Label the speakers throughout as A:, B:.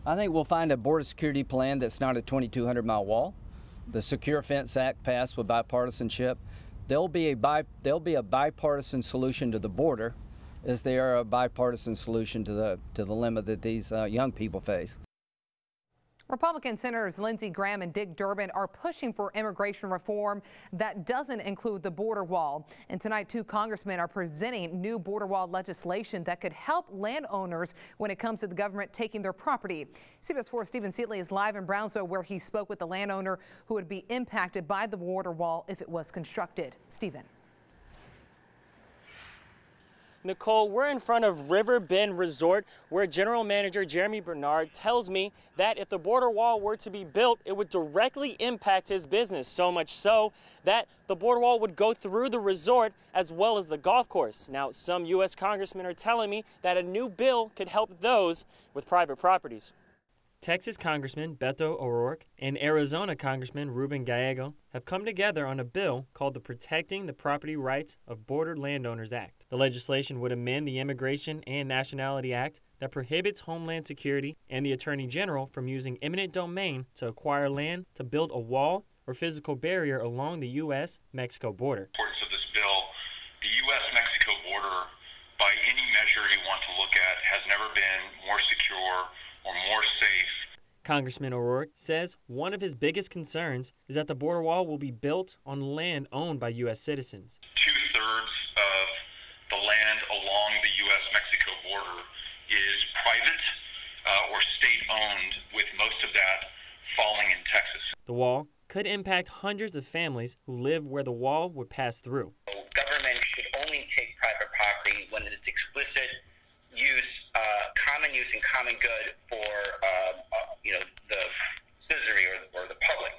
A: I think we'll find a border security plan that's not a 2,200-mile wall. The Secure Fence Act passed with bipartisanship. There'll be a bipartisan solution to the border, as there are a bipartisan solution to the dilemma that these young people face.
B: Republican Senators Lindsey Graham and Dick Durbin are pushing for immigration reform that doesn't include the border wall. And tonight, two congressmen are presenting new border wall legislation that could help landowners when it comes to the government taking their property. CBS 4's Stephen Seatley is live in Brownsville, where he spoke with the landowner who would be impacted by the border wall if it was constructed. Stephen.
C: Nicole, we're in front of River Bend Resort, where General Manager Jeremy Bernard tells me that if the border wall were to be built, it would directly impact his business, so much so that the border wall would go through the resort as well as the golf course. Now, some U.S. congressmen are telling me that a new bill could help those with private properties. Texas Congressman Beto O'Rourke and Arizona Congressman Ruben Gallego have come together on a bill called the Protecting the Property Rights of Border Landowners Act. The legislation would amend the Immigration and Nationality Act that prohibits Homeland Security and the Attorney General from using eminent domain to acquire land to build a wall or physical barrier along the U.S.-Mexico border.
D: The importance of this bill, the U.S.-Mexico border, by any measure you want to look at, has never been more secure or more safe.
C: Congressman O'Rourke says one of his biggest concerns is that the border wall will be built on land owned by U.S. citizens.
D: 2/3 of the land along the U.S.-Mexico border is private or state-owned, with most of that falling in Texas.
C: The wall could impact hundreds of families who live where the wall would pass through.
E: Government should only take private property when it's explicit use, common use and common good for the citizenry or the public.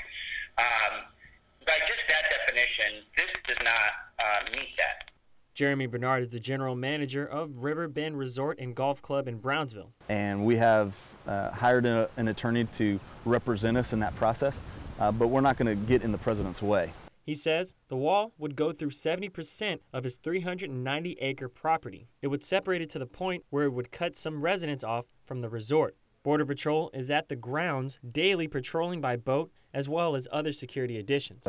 E: By just that definition, this does not meet that.
C: Jeremy Bernard is the general manager of River Bend Resort and Golf Club in Brownsville.
F: And we have hired an attorney to represent us in that process, but we're not going to get in the president's way.
C: He says the wall would go through 70% of his 390-acre property. It would separate it to the point where it would cut some residents off from the resort. Border Patrol is at the grounds daily patrolling by boat, as well as other security additions.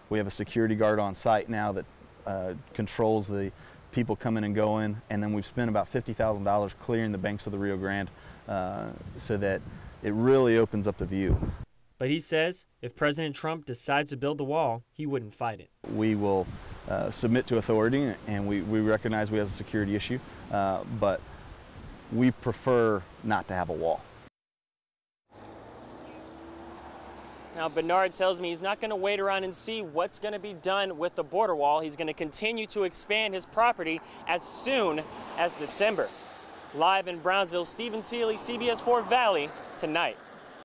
F: We have a security guard on site now that controls the people coming and going, and then we've spent about $50,000 clearing the banks of the Rio Grande so that it really opens up the view.
C: But he says if President Trump decides to build the wall, he wouldn't fight it.
F: We will submit to authority, and we recognize we have a security issue, but we prefer not to have a wall.
C: Now, Bernard tells me he's not going to wait around and see what's going to be done with the border wall. He's going to continue to expand his property as soon as December. Live in Brownsville, Stephen Sealy, CBS 4 Valley, tonight.